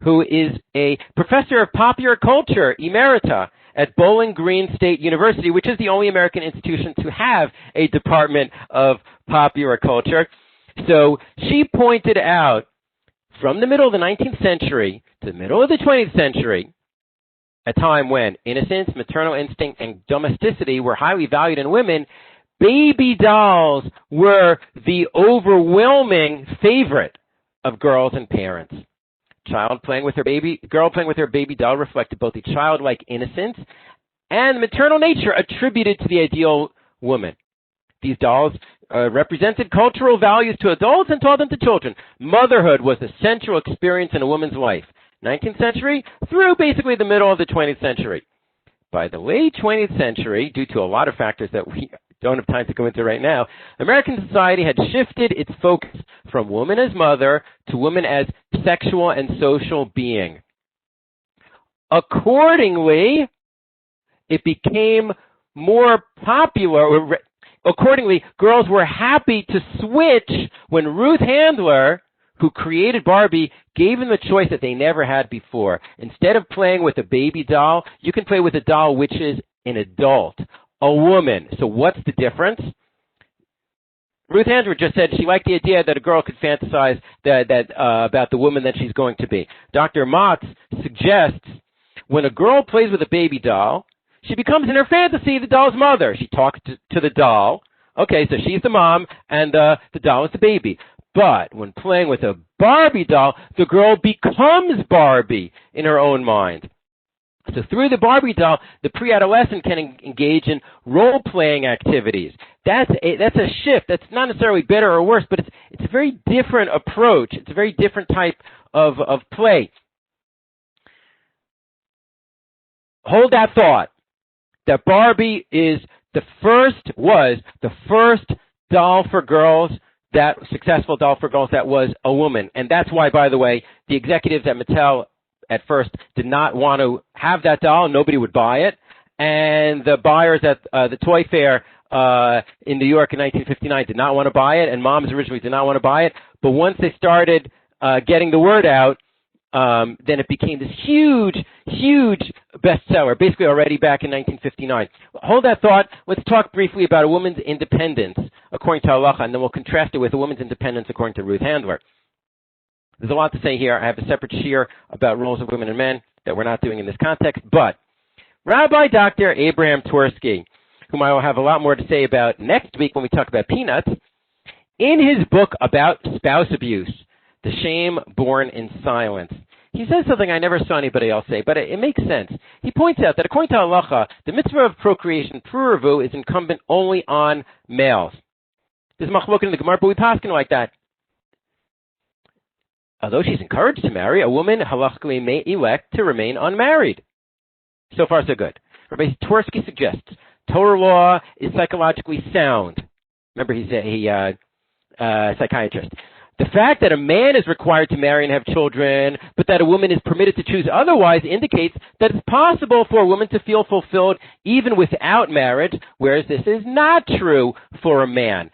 who is a professor of popular culture, emerita, at Bowling Green State University, which is the only American institution to have a department of popular culture. So she pointed out, from the middle of the 19th century to the middle of the 20th century, a time when innocence, maternal instinct, and domesticity were highly valued in women, baby dolls were the overwhelming favorite of girls and parents. Girl playing with her baby doll reflected both the childlike innocence and maternal nature attributed to the ideal woman. These dolls represented cultural values to adults and taught them to children. Motherhood was the central experience in a woman's life. 19th century through basically the middle of the 20th century. By the late 20th century, due to a lot of factors that we don't have time to go into right now, American society had shifted its focus from woman as mother to woman as sexual and social being. Accordingly, it became more popular. Accordingly, girls were happy to switch when Ruth Handler, who created Barbie, gave them a choice that they never had before. Instead of playing with a baby doll, you can play with a doll which is an adult, a woman. So what's the difference? Ruth Handler just said she liked the idea that a girl could fantasize about the woman that she's going to be. Dr. Motz suggests when a girl plays with a baby doll, she becomes in her fantasy the doll's mother. She talks to the doll. Okay, so she's the mom and the doll is the baby. But when playing with a Barbie doll, the girl becomes Barbie in her own mind. So through the Barbie doll, the pre-adolescent can engage in role-playing activities. That's a shift. That's not necessarily better or worse, but it's a very different approach. It's a very different type of play. Hold that thought, that Barbie was the first doll for girls, that successful doll for girls that was a woman. And that's why, by the way, the executives at Mattel at first did not want to have that doll. Nobody would buy it. And the buyers at the Toy Fair in New York in 1959 did not want to buy it, and moms originally did not want to buy it. But once they started getting the word out, then it became this huge bestseller, basically already back in 1959. Hold that thought. Let's talk briefly about a woman's independence according to Halakhah, and then we'll contrast it with a woman's independence according to Ruth Handler. There's a lot to say here. I have a separate shiur about roles of women and men that we're not doing in this context, but Rabbi Dr. Abraham Twersky, whom I will have a lot more to say about next week when we talk about peanuts, in his book about spouse abuse, The Shame Born in Silence, he says something I never saw anybody else say, but it makes sense. He points out that according to Halakhah, the mitzvah of procreation, pruruvu, is incumbent only on males. There's machlokes in the Gemara, but we paskin like that. Although she's encouraged to marry, a woman halakhically may elect to remain unmarried. So far, so good. Rabbi Twersky suggests Torah law is psychologically sound. Remember, he's a psychiatrist. The fact that a man is required to marry and have children, but that a woman is permitted to choose otherwise, indicates that it's possible for a woman to feel fulfilled even without marriage, whereas this is not true for a man.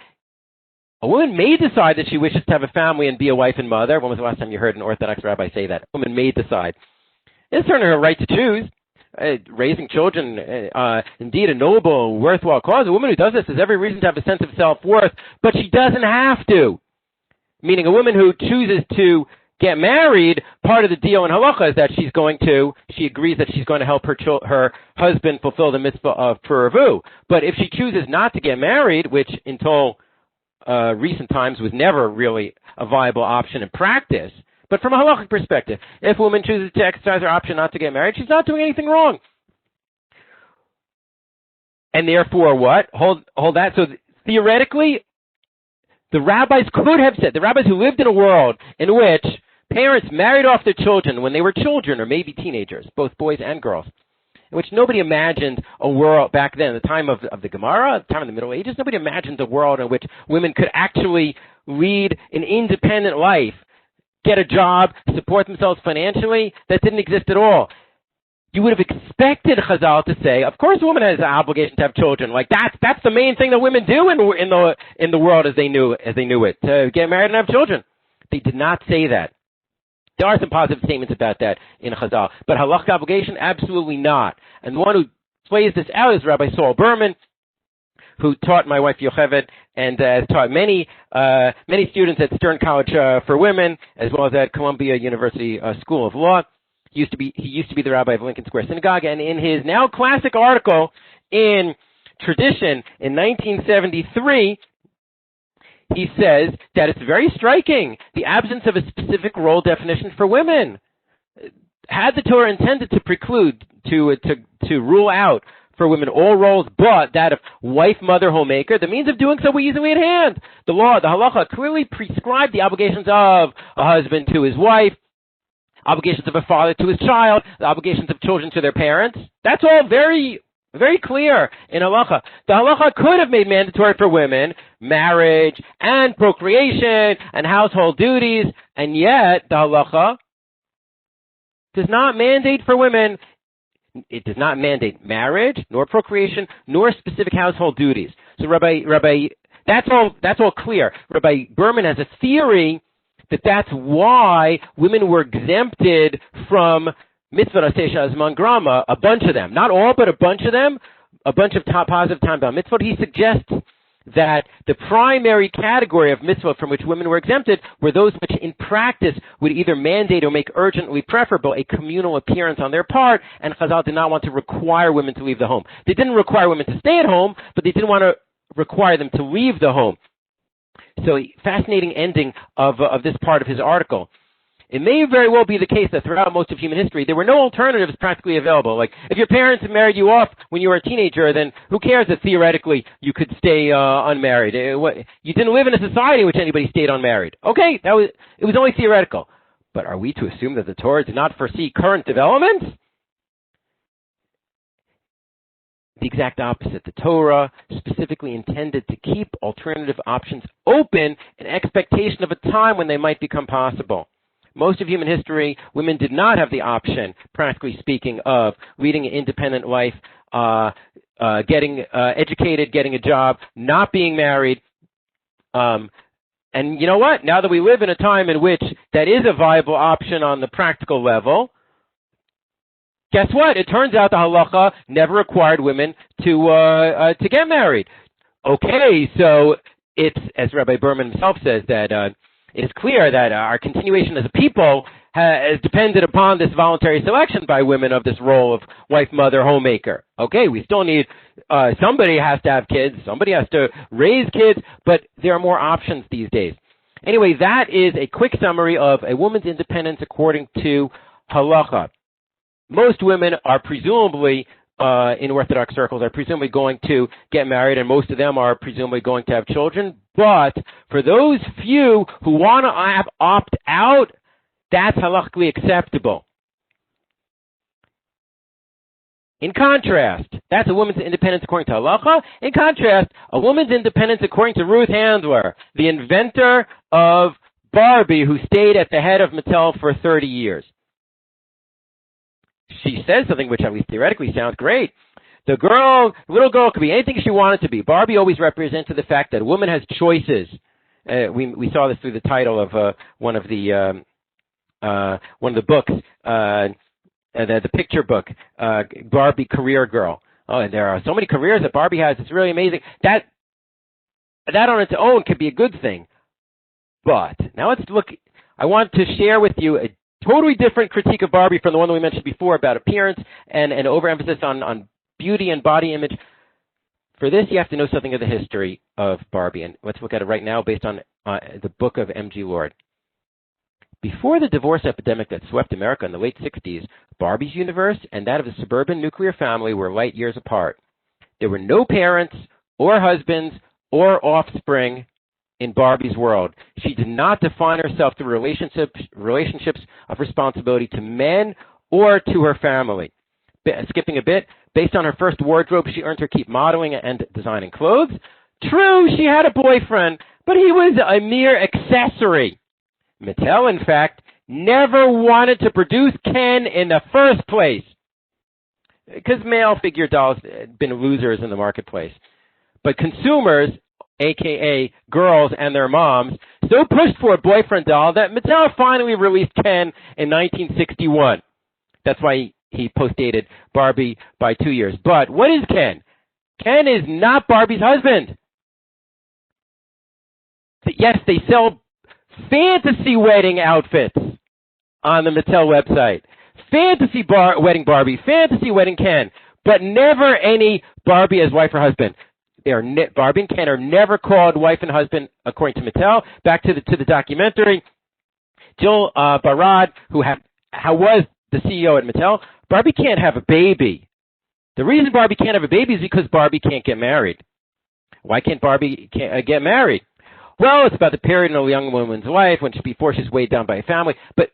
A woman may decide that she wishes to have a family and be a wife and mother. When was the last time you heard an Orthodox rabbi say that? A woman may decide. It's certainly her right to choose. Raising children, indeed a noble, worthwhile cause. A woman who does this has every reason to have a sense of self-worth, but she doesn't have to. Meaning a woman who chooses to get married, part of the deal in Halakhah is that she agrees that she's going to help her husband fulfill the mitzvah of pruruvu. But if she chooses not to get married, which until recent times was never really a viable option in practice, but from a halachic perspective, if a woman chooses to exercise her option not to get married, she's not doing anything wrong. And therefore what? Hold that. So theoretically, the rabbis could have said, the rabbis who lived in a world in which parents married off their children when they were children or maybe teenagers, both boys and girls, in which nobody imagined a world back then, at the time of the Gemara, at the time of the Middle Ages, nobody imagined a world in which women could actually lead an independent life, get a job, support themselves financially. That didn't exist at all. You would have expected Chazal to say, of course a woman has an obligation to have children. Like that's the main thing that women do in the world as they knew it, to get married and have children. They did not say that. There are some positive statements about that in Chazal, but halachic obligation, absolutely not. And the one who plays this out is Rabbi Saul Berman, who taught my wife Yocheved and has taught many students at Stern College for Women, as well as at Columbia University School of Law. He used to be the rabbi of Lincoln Square Synagogue, and in his now classic article in Tradition in 1973, he says that it's very striking, the absence of a specific role definition for women. Had the Torah intended to preclude, to rule out for women all roles but that of wife, mother, homemaker, the means of doing so were easily at hand. The law, the Halakhah, clearly prescribed the obligations of a husband to his wife, obligations of a father to his child, the obligations of children to their parents. That's all very, very clear in Halakhah. The Halakhah could have made mandatory for women marriage and procreation and household duties, and yet the Halakhah does not mandate for women. It does not mandate marriage, nor procreation, nor specific household duties. So that's all clear. Rabbi Berman has a theory that's why women were exempted from mitzvot aseh shazman grama, a bunch of them. Not all, but a bunch of them, a bunch of positive time-bound mitzvot. He suggests that the primary category of mitzvot from which women were exempted were those which in practice would either mandate or make urgently preferable a communal appearance on their part, and Chazal did not want to require women to leave the home. They didn't require women to stay at home, but they didn't want to require them to leave the home. So, fascinating ending of this part of his article. It may very well be the case that throughout most of human history, there were no alternatives practically available. Like, if your parents married you off when you were a teenager, then who cares that theoretically you could stay unmarried? You didn't live in a society in which anybody stayed unmarried. Okay, it was only theoretical. But are we to assume that the Torah did not foresee current developments? The exact opposite. The Torah specifically intended to keep alternative options open in expectation of a time when they might become possible. Most of human history, women did not have the option, practically speaking, of leading an independent life, getting educated, getting a job, not being married. And you know what? Now that we live in a time in which that is a viable option on the practical level, guess what? It turns out the Halakhah never required women to get married. Okay, so it's, as Rabbi Berman himself says, that it is clear that our continuation as a people has depended upon this voluntary selection by women of this role of wife, mother, homemaker. Okay, we still need, somebody has to have kids, somebody has to raise kids, but there are more options these days. Anyway, that is a quick summary of a woman's independence according to Halakhah. Most women are presumably, in Orthodox circles, are presumably going to get married, and most of them are presumably going to have children. But for those few who want to opt out, that's halakhically acceptable. In contrast, that's a woman's independence according to Halakhah. In contrast, a woman's independence according to Ruth Handler, the inventor of Barbie, who stayed at the head of Mattel for 30 years. She says something which at least theoretically sounds great. The little girl could be anything she wanted to be. Barbie always represented the fact that a woman has choices. We saw this through the title of one of the books, the picture book, Barbie Career Girl. Oh, and there are so many careers that Barbie has. It's really amazing. That on its own could be a good thing. But now let's look. I want to share with you a totally different critique of Barbie from the one that we mentioned before about appearance and overemphasis on beauty and body image. For this, you have to know something of the history of Barbie, and let's look at it right now based on the book of M.G. Lord. Before the divorce epidemic that swept America in the late 60s, Barbie's universe and that of the suburban nuclear family were light years apart. There were no parents or husbands or offspring in Barbie's world. She did not define herself through relationships of responsibility to men or to her family. Skipping a bit, based on her first wardrobe, she earned her keep modeling and designing clothes. True, she had a boyfriend, but he was a mere accessory. Mattel, in fact, never wanted to produce Ken in the first place, because male figure dolls had been losers in the marketplace. But consumers, a.k.a. girls and their moms, so pushed for a boyfriend doll that Mattel finally released Ken in 1961. That's why he postdated Barbie by 2 years. But what is Ken? Ken is not Barbie's husband. Yes, they sell fantasy wedding outfits on the Mattel website. Fantasy wedding Barbie, fantasy wedding Ken, but never any Barbie as wife or husband. Barbie and Ken are never called wife and husband, according to Mattel. Back to the documentary, Jill Barad, who was the CEO at Mattel, Barbie can't have a baby. The reason Barbie can't have a baby is because Barbie can't get married. Why can't Barbie get married? Well, it's about the period in a young woman's life before she's weighed down by a family. But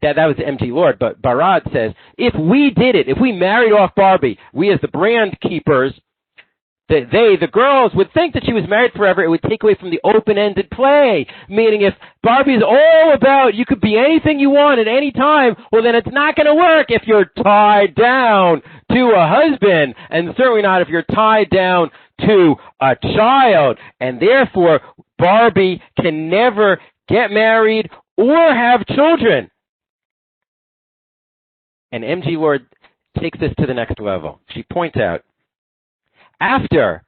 that was M.G. Lord. But Barad says, if we did it, if we married off Barbie, we as the brand keepers, the girls would think that she was married forever. It would take away from the open-ended play. Meaning if Barbie's all about you could be anything you want at any time, well, then it's not going to work if you're tied down to a husband, and certainly not if you're tied down to a child. And therefore, Barbie can never get married or have children. And M.G. Lord takes this to the next level. She points out, after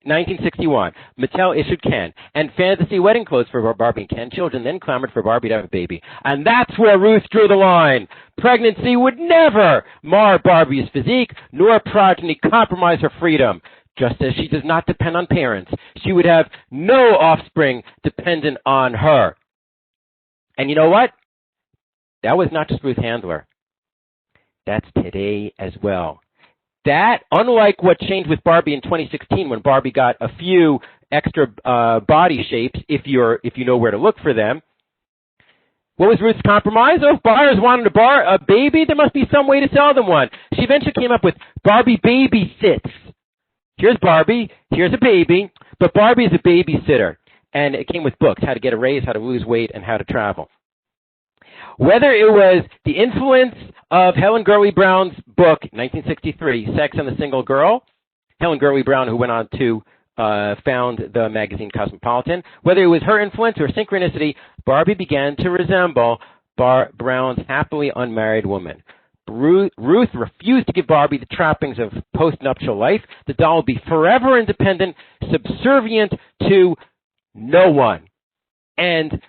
1961, Mattel issued Ken and fantasy wedding clothes for Barbie and Ken. Children then clamored for Barbie to have a baby. And that's where Ruth drew the line. Pregnancy would never mar Barbie's physique, nor progeny compromise her freedom. Just as she does not depend on parents, she would have no offspring dependent on her. And you know what? That was not just Ruth Handler. That's today as well. That, unlike what changed with Barbie in 2016, when Barbie got a few extra body shapes, if you know where to look for them, what was Ruth's compromise? Oh, if buyers wanted a baby, there must be some way to sell them one. She eventually came up with Barbie Baby Sits. Here's Barbie, here's a baby, but Barbie is a babysitter. And it came with books, how to get a raise, how to lose weight, and how to travel. Whether it was the influence of Helen Gurley Brown's book, 1963, Sex and the Single Girl, Helen Gurley Brown, who went on to found the magazine Cosmopolitan, whether it was her influence or synchronicity, Barbie began to resemble Brown's happily unmarried woman. Ruth refused to give Barbie the trappings of post-nuptial life. The doll would be forever independent, subservient to no one. And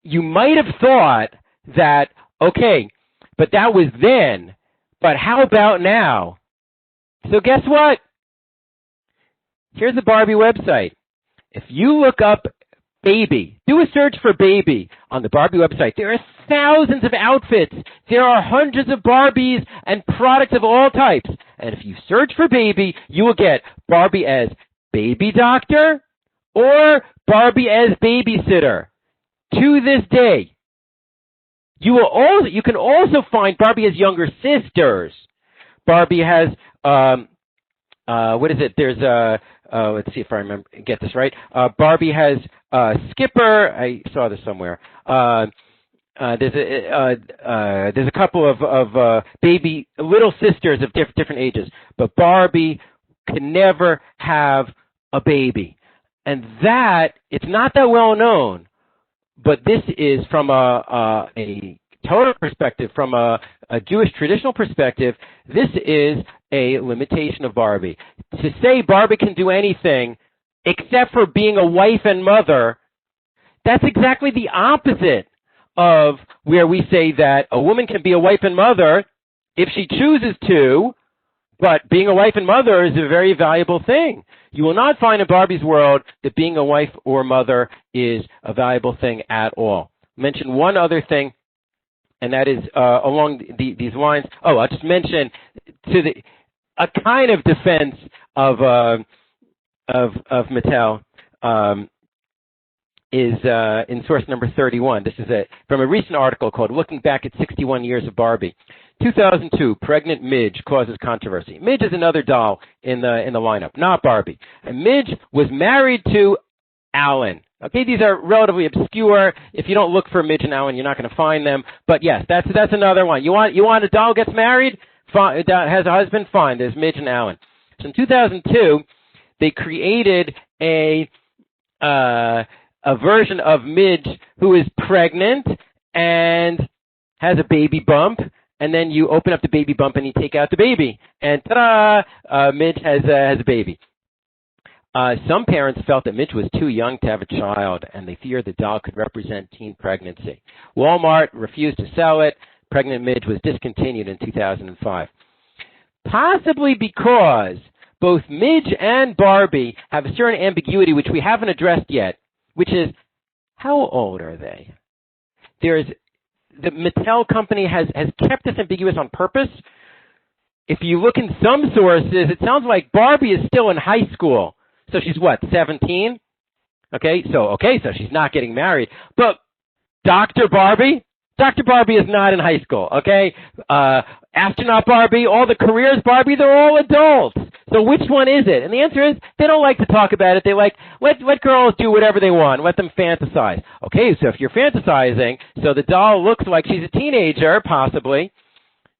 you might have thought that, okay, but that was then, but how about now? So guess what? Here's the Barbie website. If you look up baby, do a search for baby on the Barbie website. There are thousands of outfits. There are hundreds of Barbies and products of all types. And if you search for baby, you will get Barbie as baby doctor or Barbie as babysitter. To this day, you can also find Barbie as younger sisters. Barbie has what is it? There's let's see if I get this right. Barbie has Skipper. I saw this somewhere. There's a couple of baby little sisters of different ages, but Barbie can never have a baby, and that it's not that well known. But this is from a Torah perspective, from a Jewish traditional perspective, this is a limitation of Barbie. To say Barbie can do anything except for being a wife and mother, that's exactly the opposite of where we say that a woman can be a wife and mother if she chooses to, but being a wife and mother is a very valuable thing. You will not find in Barbie's world that being a wife or mother is a valuable thing at all. Mention one other thing, and that is along these lines. Oh, I'll just mention a kind of defense of Mattel is in source number 31. This is from a recent article called "Looking Back at 61 Years of Barbie." 2002, pregnant Midge causes controversy. Midge is another doll in the lineup, not Barbie. And Midge was married to Alan. Okay, these are relatively obscure. If you don't look for Midge and Alan, you're not going to find them. But yes, that's another one. You want a doll gets married, fine, has a husband, fine. There's Midge and Alan. So in 2002, they created a version of Midge who is pregnant and has a baby bump. And then you open up the baby bump and you take out the baby. And ta-da! Midge has a baby. Some parents felt that Midge was too young to have a child, and they feared the doll could represent teen pregnancy. Walmart refused to sell it. Pregnant Midge was discontinued in 2005. Possibly because both Midge and Barbie have a certain ambiguity which we haven't addressed yet, which is, how old are they? The Mattel company has kept this ambiguous on purpose. If you look in some sources, it sounds like Barbie is still in high school. So she's what, 17? Okay, so she's not getting married. But Dr. Barbie is not in high school, okay? Astronaut Barbie, all the careers Barbie, they're all adults. So which one is it? And the answer is, they don't like to talk about it. They like, let girls do whatever they want. Let them fantasize. Okay, so if you're fantasizing, so the doll looks like she's a teenager, possibly.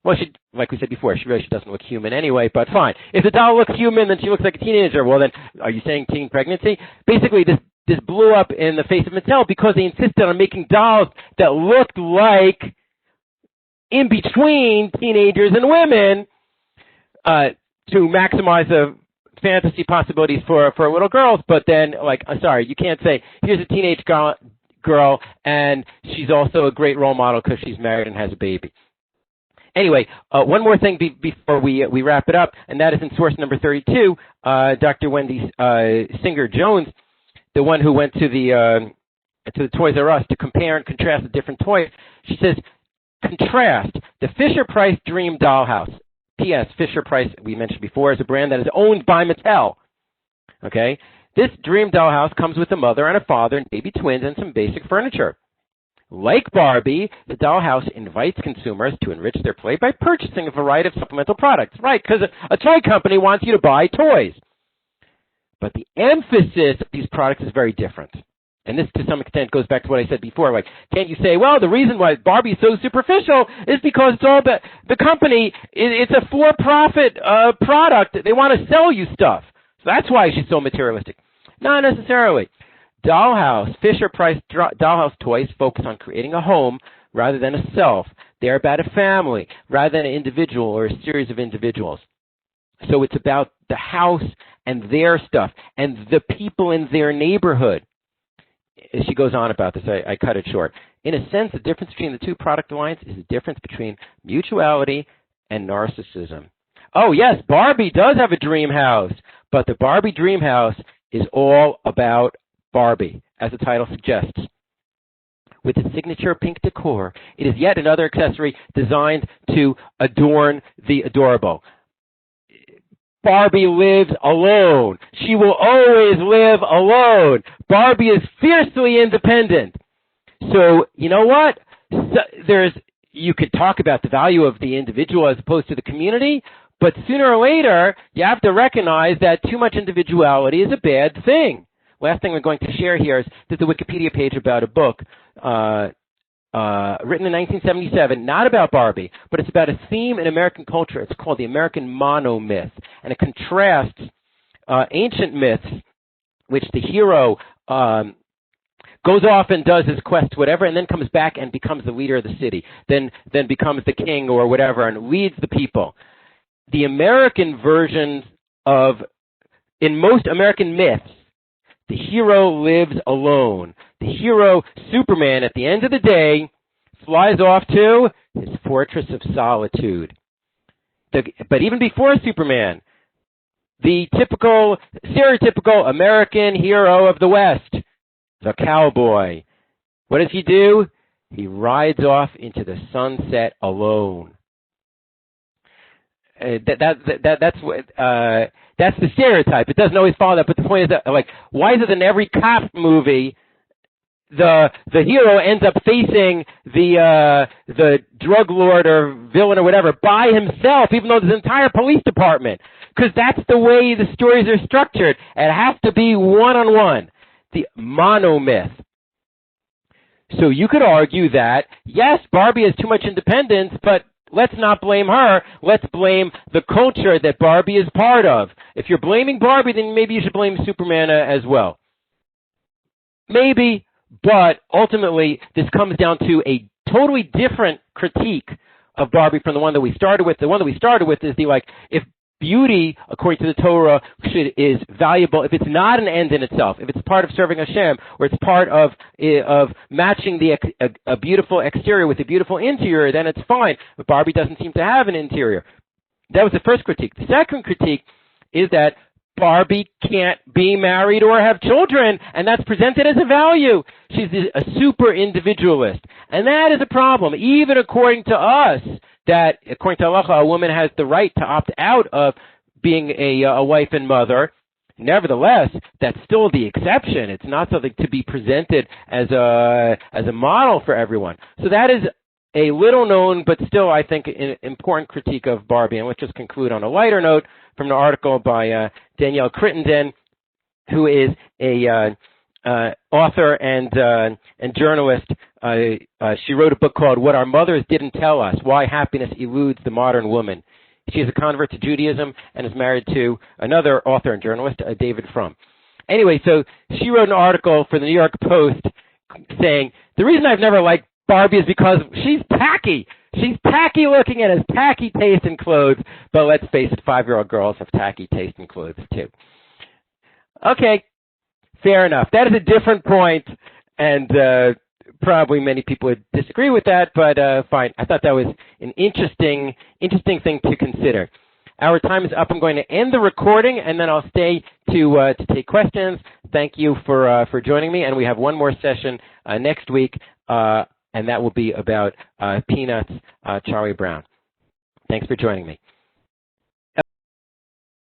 Well, she, like we said before, she doesn't look human anyway, but fine. If the doll looks human, then she looks like a teenager. Well, then, are you saying teen pregnancy? Basically, this blew up in the face of Mattel because they insisted on making dolls that looked like in between teenagers and women to maximize the fantasy possibilities for little girls. But then, sorry, you can't say, here's a teenage girl and she's also a great role model because she's married and has a baby. Anyway, one more thing before we wrap it up, and that is in source number 32, Dr. Wendy Singer-Jones, the one who went to the Toys R Us to compare and contrast the different toys. She says, contrast the Fisher-Price Dream Dollhouse. P.S. Fisher-Price, we mentioned before, is a brand that is owned by Mattel. Okay? This Dream Dollhouse comes with a mother and a father and baby twins and some basic furniture. Like Barbie, the dollhouse invites consumers to enrich their play by purchasing a variety of supplemental products. Right, because a toy company wants you to buy toys. But the emphasis of these products is very different. And this, to some extent, goes back to what I said before. Like, can't you say, well, the reason why Barbie is so superficial is because it's all the company, it's a for-profit product. They want to sell you stuff. So that's why she's so materialistic. Not necessarily. Fisher-Price Dollhouse toys focus on creating a home rather than a self. They're about a family rather than an individual or a series of individuals. So it's about the house and their stuff and the people in their neighborhood. She goes on about this. I cut it short. In a sense, the difference between the two product lines is the difference between mutuality and narcissism. Oh, yes, Barbie does have a dream house, but the Barbie dream house is all about Barbie, as the title suggests. With its signature pink decor, it is yet another accessory designed to adorn the adorable. Barbie lives alone. She will always live alone. Barbie is fiercely independent. So, you know what? You could talk about the value of the individual as opposed to the community, but sooner or later, you have to recognize that too much individuality is a bad thing. Last thing we're going to share here is there's a Wikipedia page about a book written in 1977, not about Barbie, but it's about a theme in American culture. It's called the American monomyth, and it contrasts ancient myths, which the hero goes off and does his quest, whatever, and then comes back and becomes the leader of the city, then becomes the king or whatever, and leads the people. The American versions in most American myths, the hero lives alone. The hero, Superman, at the end of the day, flies off to his fortress of solitude. But even before Superman, the stereotypical American hero of the West, the cowboy, what does he do? He rides off into the sunset alone. That's the stereotype. It doesn't always follow that, but the point is that, why is it in every cop movie, the hero ends up facing the drug lord or villain or whatever by himself, even though there's an entire police department, because that's the way the stories are structured. It has to be one-on-one, the monomyth. So you could argue that, yes, Barbie has too much independence, but let's not blame her. Let's blame the culture that Barbie is part of. If you're blaming Barbie, then maybe you should blame Superman as well. Maybe, but ultimately this comes down to a totally different critique of Barbie from the one that we started with. The one that we started with is if beauty, according to the Torah, is valuable, if it's not an end in itself, if it's part of serving Hashem, or it's part of matching a beautiful exterior with a beautiful interior, then it's fine. But Barbie doesn't seem to have an interior. That was the first critique. The second critique is that Barbie can't be married or have children, and that's presented as a value. She's a super individualist, and that is a problem, even according to us, that according to Halakhah, a woman has the right to opt out of being a wife and mother. Nevertheless, that's still the exception. It's not something to be presented as a model for everyone. So that is a little known, but still, I think, an important critique of Barbie. And let's just conclude on a lighter note from an article by Danielle Crittenden, who is a author and journalist. She wrote a book called What Our Mothers Didn't Tell Us, Why Happiness Eludes the Modern Woman. She is a convert to Judaism and is married to another author and journalist, David Frum. Anyway, so she wrote an article for the New York Post saying, the reason I've never liked Barbie is because she's tacky. She's tacky looking and has tacky taste in clothes. But let's face it, 5-year-old girls have tacky taste in clothes too. Okay, fair enough. That is a different point, and probably many people would disagree with that, but fine. I thought that was an interesting thing to consider. Our time is up. I'm going to end the recording, and then I'll stay to take questions. Thank you for joining me, and we have one more session next week, and that will be about Peanuts, Charlie Brown. Thanks for joining me.